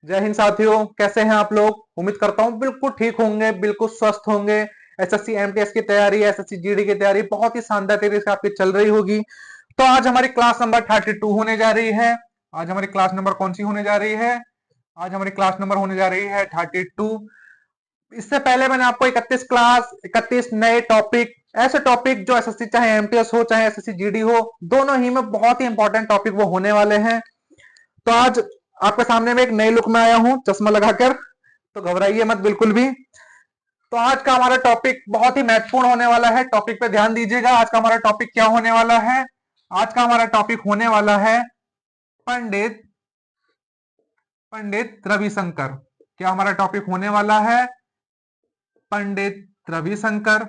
जय हिंद साथियों, कैसे हैं आप लोग। उम्मीद करता हूं बिल्कुल ठीक होंगे, बिल्कुल स्वस्थ होंगे। एसएससी एमटीएस की तैयारी, एसएससी जीडी की तैयारी बहुत ही शानदार तरीके से आपकी चल रही होगी। तो आज हमारी क्लास नंबर 32 होने जा रही है। आज हमारी क्लास नंबर कौन सी होने जा रही है? आज हमारी क्लास नंबर होने जा रही है 32। इससे पहले मैंने आपको 31 क्लास, 31 नए टॉपिक, ऐसे टॉपिक जो एसएससी चाहे एमटीएस हो चाहे एसएससी जीडी हो, दोनों ही में बहुत ही इंपॉर्टेंट टॉपिक वो होने वाले हैं। तो आज आपके सामने में एक नई लुक में आया हूं चश्मा लगाकर, तो घबराइए मत बिल्कुल भी। तो आज का हमारा टॉपिक बहुत ही महत्वपूर्ण होने वाला है। टॉपिक पे ध्यान दीजिएगा। आज का हमारा टॉपिक क्या होने वाला है? आज का हमारा टॉपिक होने वाला है पंडित पंडित रविशंकर। क्या हमारा टॉपिक होने वाला है? पंडित रविशंकर।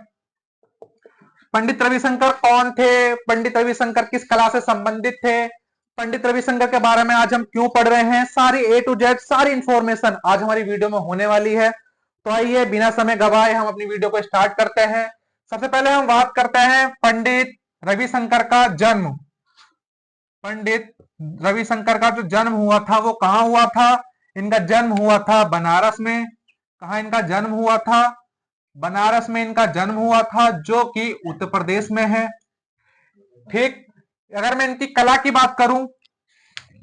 पंडित रविशंकर कौन थे? पंडित रविशंकर किस कला से संबंधित थे? पंडित रविशंकर के बारे में आज हम क्यों पढ़ रहे हैं, सारी ए टू जेड सारी इंफॉर्मेशन आज हमारी वीडियो में होने वाली है। तो आइए बिना समय गवाए हम अपनी वीडियो को स्टार्ट करते हैं। सबसे पहले हम बात करते हैं पंडित रविशंकर का जन्म। पंडित रविशंकर का जो जन्म हुआ था वो कहां हुआ था? इनका जन्म हुआ था बनारस में। कहा इनका जन्म हुआ था? बनारस में इनका जन्म हुआ था, जो कि उत्तर प्रदेश में है। ठीक। अगर मैं इनकी कला की बात करूं,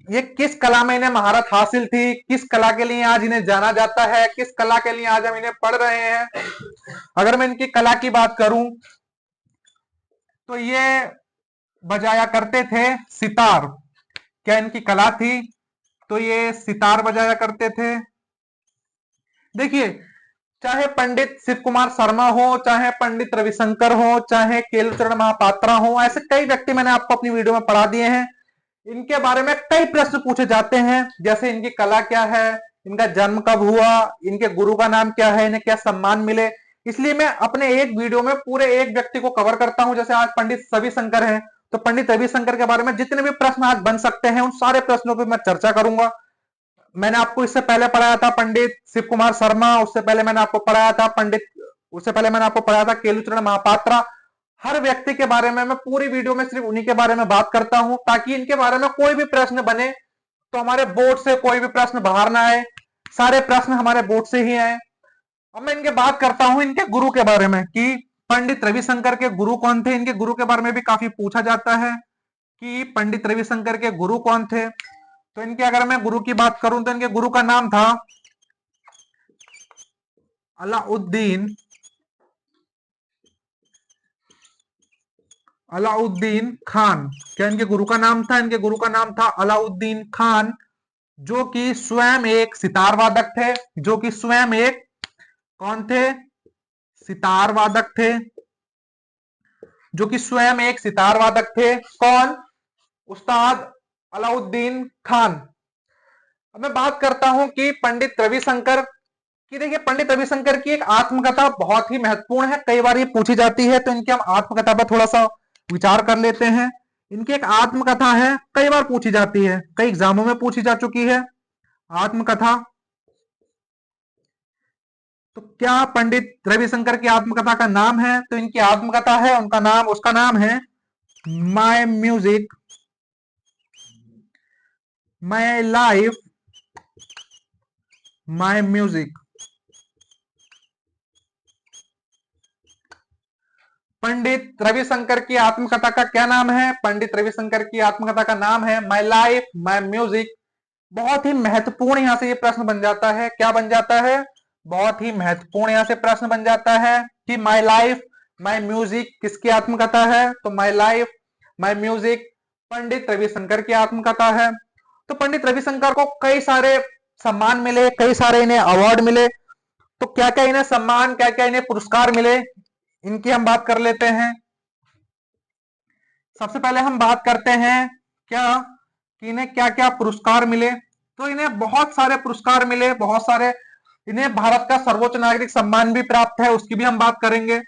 ये किस कला में इन्हें महारत हासिल थी, किस कला के लिए आज इन्हें जाना जाता है, किस कला के लिए आज हम इन्हें पढ़ रहे हैं। अगर मैं इनकी कला की बात करूं तो ये बजाया करते थे सितार। क्या इनकी कला थी? तो ये सितार बजाया करते थे। देखिए, चाहे पंडित शिव कुमार शर्मा हो, चाहे पंडित रविशंकर हो, चाहे केलुचरण महापात्रा हो, ऐसे कई व्यक्ति मैंने आपको अपनी वीडियो में पढ़ा दिए हैं। इनके बारे में कई प्रश्न पूछे जाते हैं, जैसे इनकी कला क्या है, इनका जन्म कब हुआ, इनके गुरु का नाम क्या है, इन्हें क्या सम्मान मिले। इसलिए मैं अपने एक वीडियो में पूरे एक व्यक्ति को कवर करता हूं। जैसे आज पंडित रविशंकर हैं, तो पंडित रविशंकर के बारे में जितने भी प्रश्न आज बन सकते हैं उन सारे प्रश्नों पर मैं चर्चा करूंगा। मैंने आपको इससे पहले पढ़ाया था पंडित शिव कुमार शर्मा, उससे पहले मैंने आपको पढ़ाया था केलुचरण महापात्रा। हर व्यक्ति के बारे में मैं पूरी वीडियो में सिर्फ उन्हीं के बारे में बात करता हूं, ताकि इनके बारे में कोई भी प्रश्न बने तो हमारे बोर्ड से कोई भी प्रश्न बाहर ना आए, सारे प्रश्न हमारे बोर्ड से ही आए। अब मैं इनके बात करता हूं इनके गुरु के बारे में कि पंडित रविशंकर के गुरु कौन थे। इनके गुरु के बारे में भी काफी पूछा जाता है कि पंडित रविशंकर के गुरु कौन थे। तो इनके अगर मैं गुरु की बात करूं तो इनके गुरु का नाम था अलाउद्दीन अलाउद्दीन खान। क्या इनके गुरु का नाम था? इनके गुरु का नाम था अलाउद्दीन खान, जो कि स्वयं एक सितार वादक थे। जो कि स्वयं एक कौन थे? सितार वादक थे। जो कि स्वयं एक सितार वादक थे। कौन? उस्ताद अलाउद्दीन खान। अब मैं बात करता हूं कि पंडित रविशंकर की। देखिए, पंडित रविशंकर की एक आत्मकथा बहुत ही महत्वपूर्ण है, कई बार ये पूछी जाती है, तो इनकी हम आत्मकथा पर थोड़ा सा विचार कर लेते हैं। इनकी एक आत्मकथा है, कई बार पूछी जाती है, कई एग्जामों में पूछी जा चुकी है आत्मकथा। तो क्या पंडित रविशंकर की आत्मकथा का नाम है? तो इनकी आत्मकथा है, उसका नाम है my music, my life, my music. Pandit Ravishankar की आत्मकथा का क्या नाम है? पंडित रविशंकर की आत्मकथा का नाम है माय लाइफ, माय म्यूजिक। बहुत ही महत्वपूर्ण यहां से ये प्रश्न बन जाता है। क्या बन जाता है? बहुत ही महत्वपूर्ण यहां से प्रश्न बन जाता है कि माय लाइफ, माय म्यूजिक किसकी आत्मकथा है? तो my life, my music Pandit Ravishankar की आत्मकथा है। तो पंडित रविशंकर को कई सारे सम्मान मिले, कई सारे इन्हें अवार्ड मिले। तो क्या क्या इन्हें सम्मान, क्या क्या इन्हें पुरस्कार मिले, इनकी हम बात कर लेते हैं। सबसे पहले हम बात करते हैं क्या कि इन्हें क्या क्या पुरस्कार मिले। तो इन्हें बहुत सारे पुरस्कार मिले, बहुत सारे। इन्हें भारत का सर्वोच्च नागरिक सम्मान भी प्राप्त है, उसकी भी हम बात करेंगे।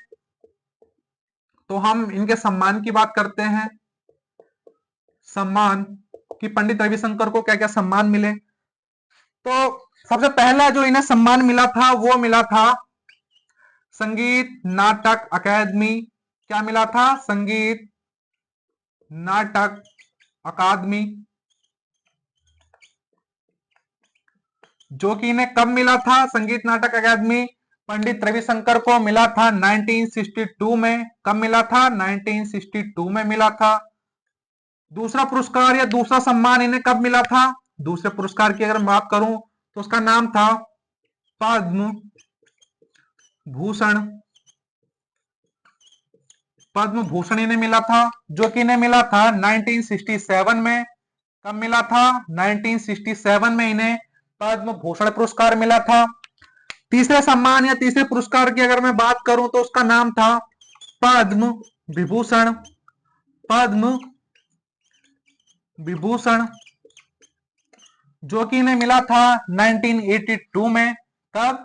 तो हम इनके सम्मान की बात करते हैं। सम्मान कि पंडित रविशंकर को क्या क्या सम्मान मिले। तो सबसे पहला जो इन्हें सम्मान मिला था वो मिला था संगीत नाटक अकादमी। क्या मिला था? संगीत नाटक अकादमी। जो कि इन्हें कब मिला था? संगीत नाटक अकादमी पंडित रविशंकर को मिला था 1962 में। कब मिला था? 1962 में मिला था। दूसरा पुरस्कार या दूसरा सम्मान इन्हें कब मिला था? दूसरे पुरस्कार की अगर मैं बात करूं तो उसका नाम था पद्म भूषण। पद्म भूषण इन्हें मिला था, जो कि इन्हें मिला था 1967 में। कब मिला था? 1967 में इन्हें पद्म भूषण पुरस्कार मिला था। तीसरे सम्मान या तीसरे पुरस्कार की अगर मैं बात करूं तो उसका नाम था पद्म विभूषण। पद्म विभूषण, जो कि इन्हें मिला था 1982 में। कब?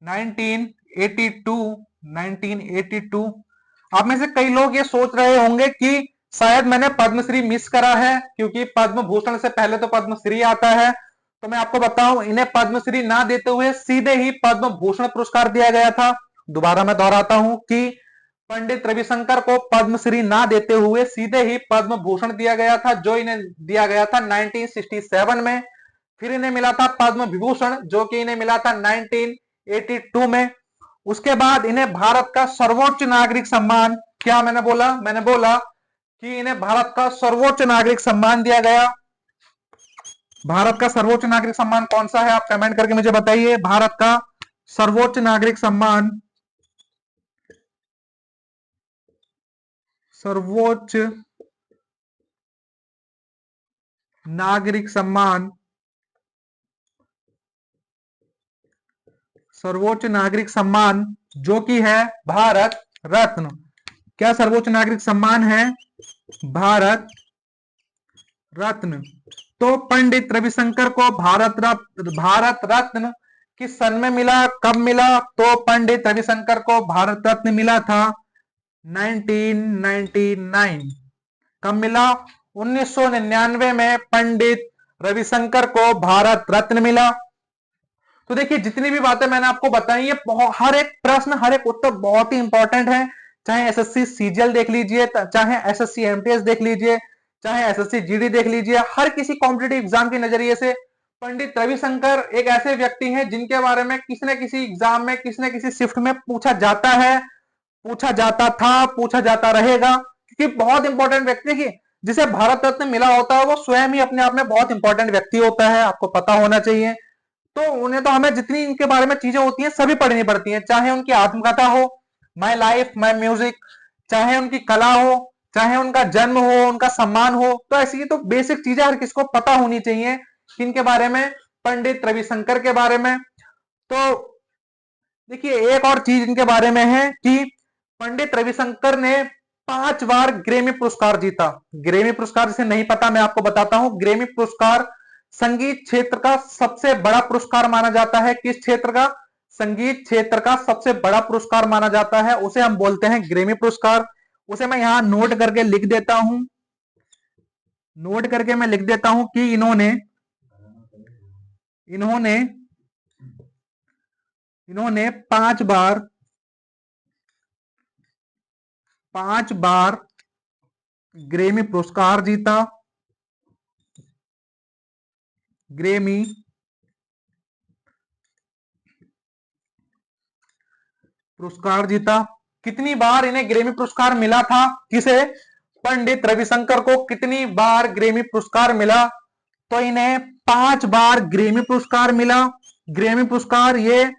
1982। 1982। आप में से कई लोग ये सोच रहे होंगे कि शायद मैंने पद्मश्री मिस करा है, क्योंकि पद्म भूषण से पहले तो पद्मश्री आता है। तो मैं आपको बताऊं, इन्हें पद्मश्री ना देते हुए सीधे ही पद्म भूषण पुरस्कार दिया गया था। दोबारा मैं दोहराता हूं कि पंडित रविशंकर को पद्मश्री ना देते हुए सीधे ही पद्म भूषण दिया गया था, जो इन्हें दिया गया था 1967 में। फिर इन्हें मिला था पद्म विभूषण, जो कि इन्हें मिला था 1982 में। उसके बाद इन्हें भारत का सर्वोच्च नागरिक सम्मान, क्या मैंने बोला? मैंने बोला कि इन्हें भारत का सर्वोच्च नागरिक सम्मान दिया गया। भारत का सर्वोच्च नागरिक सम्मान कौन सा है? आप कमेंट करके मुझे बताइए। भारत का सर्वोच्च नागरिक सम्मान, सर्वोच्च नागरिक सम्मान, सर्वोच्च नागरिक सम्मान जो कि है भारत रत्न। क्या सर्वोच्च नागरिक सम्मान है? भारत रत्न। तो पंडित रविशंकर को भारत रत्न किस सन में मिला? कब मिला? तो पंडित रविशंकर को भारत रत्न मिला था 1999। कब मिला? 1999 में पंडित रविशंकर को भारत रत्न मिला। तो देखिए, जितनी भी बातें मैंने आपको बताई, ये हर एक प्रश्न, हर एक उत्तर बहुत ही इंपॉर्टेंट है। चाहे एसएससी सीजीएल देख लीजिए, चाहे एसएससी एमटीएस देख लीजिए, चाहे एसएससी जीडी देख लीजिए, हर किसी कॉम्पिटेटिव एग्जाम के नजरिए से पंडित रविशंकर एक ऐसे व्यक्ति हैं जिनके बारे में किसी न किसी एग्जाम में, किसी न किसी शिफ्ट में पूछा जाता है, पूछा जाता था, पूछा जाता रहेगा, क्योंकि बहुत इंपॉर्टेंट व्यक्ति है। जिसे भारत रत्न मिला होता है वो स्वयं ही अपने आप में बहुत इंपॉर्टेंट व्यक्ति होता है, आपको पता होना चाहिए। तो उन्हें तो हमें जितनी इनके बारे में चीजें होती हैं सभी पढ़नी पड़ती हैं, चाहे उनकी आत्मकथा हो, माई लाइफ माई म्यूजिक, चाहे उनकी कला हो, चाहे उनका जन्म हो, उनका सम्मान हो। तो ऐसी तो बेसिक चीजें हर किसको पता होनी चाहिए किनके बारे में? पंडित रविशंकर के बारे में। तो देखिए, एक और चीज इनके बारे में है कि पंडित रविशंकर ने 5 बार ग्रेमी पुरस्कार जीता। ग्रेमी पुरस्कार जिसे नहीं पता, मैं आपको बताता हूं। ग्रेमी पुरस्कार संगीत क्षेत्र का सबसे बड़ा पुरस्कार माना जाता है। किस क्षेत्र का? संगीत क्षेत्र का सबसे बड़ा पुरस्कार माना जाता है, उसे हम बोलते हैं ग्रेमी पुरस्कार। उसे मैं यहां नोट करके लिख देता हूं, नोट करके मैं लिख देता हूं कि इन्होंने इन्होंने इन्होंने 5 बार ग्रेमी पुरस्कार जीता। ग्रेमी पुरस्कार जीता। कितनी बार इन्हें ग्रेमी पुरस्कार मिला था? किसे? पंडित रविशंकर को कितनी बार ग्रेमी पुरस्कार मिला? तो इन्हें 5 बार ग्रेमी पुरस्कार मिला। ग्रेमी पुरस्कार ये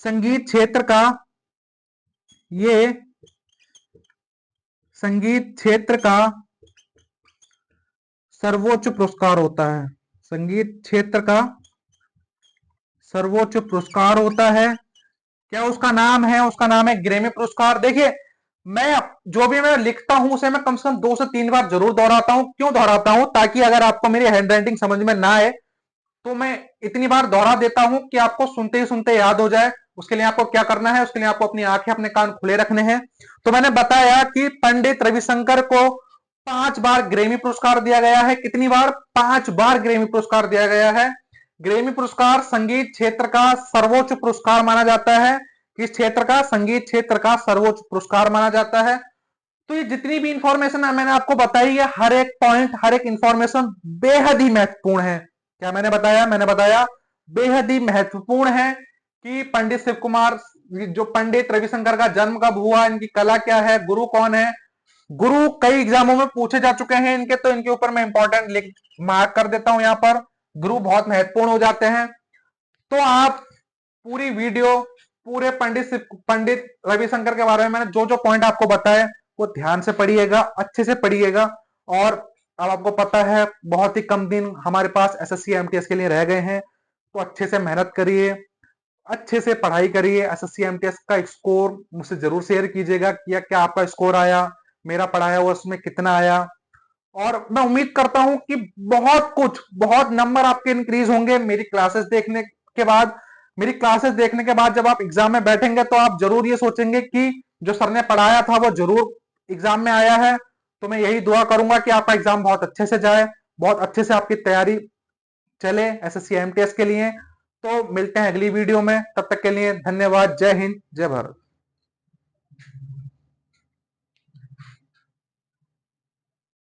संगीत क्षेत्र का, ये संगीत क्षेत्र का सर्वोच्च पुरस्कार होता है। संगीत क्षेत्र का सर्वोच्च पुरस्कार होता है। क्या उसका नाम है? उसका नाम है ग्रेमी पुरस्कार। देखिए, मैं जो भी मैं लिखता हूं उसे मैं कम से कम 2 से 3 बार जरूर दोहराता हूं। क्यों दोहराता हूं? ताकि अगर आपको मेरी हैंडराइटिंग समझ में ना आए तो मैं इतनी बार दोहरा देता हूं कि आपको सुनते ही सुनते याद हो जाए। उसके लिए आपको क्या करना है? उसके लिए आपको अपनी आंखें, अपने कान खुले रखने हैं। तो मैंने बताया कि पंडित रविशंकर को 5 बार ग्रेमी पुरस्कार दिया गया है। कितनी बार? 5 बार ग्रेमी पुरस्कार दिया गया है। ग्रेमी पुरस्कार संगीत क्षेत्र का सर्वोच्च पुरस्कार माना जाता है। किस क्षेत्र का? संगीत क्षेत्र का सर्वोच्च पुरस्कार माना जाता है। तो ये जितनी भी इंफॉर्मेशन मैंने आपको बताई है, हर एक पॉइंट, हर एक इंफॉर्मेशन बेहद ही महत्वपूर्ण है। क्या मैंने बताया? मैंने बताया बेहद ही महत्वपूर्ण है कि पंडित शिव कुमार, जो पंडित रविशंकर का जन्म कब हुआ, इनकी कला क्या है, गुरु कौन है। गुरु कई एग्जामों में पूछे जा चुके हैं इनके, तो इनके ऊपर मैं इंपॉर्टेंट लिख मार्क कर देता हूं। यहां पर गुरु बहुत महत्वपूर्ण हो जाते हैं। तो आप पूरी वीडियो, पूरे पंडित रविशंकर के बारे में मैंने जो जो पॉइंट आपको बताए वो ध्यान से पढ़िएगा, अच्छे से पढ़िएगा। और अब आपको पता है बहुत ही कम दिन हमारे पास एसएससी एमटीएस के लिए रह गए हैं, तो अच्छे से मेहनत करिए, अच्छे से पढ़ाई करिए। एसएससी एमटीएस का स्कोर मुझसे जरूर शेयर कीजिएगा कि क्या आपका स्कोर आया, मेरा पढ़ाया हुआ उसमें कितना आया। और मैं उम्मीद करता हूं कि बहुत नंबर आपके इंक्रीज होंगे मेरी क्लासेस देखने के बाद। मेरी क्लासेस देखने के बाद जब आप एग्जाम में बैठेंगे तो आप जरूर ये सोचेंगे कि जो सर ने पढ़ाया था वो जरूर एग्जाम में आया है। तो मैं यही दुआ करूंगा कि आपका एग्जाम बहुत अच्छे से जाए, बहुत अच्छे से आपकी तैयारी चले एसएससी एमटीएस के लिए। तो मिलते हैं अगली वीडियो में, तब तक के लिए धन्यवाद। जय हिंद, जय भारत।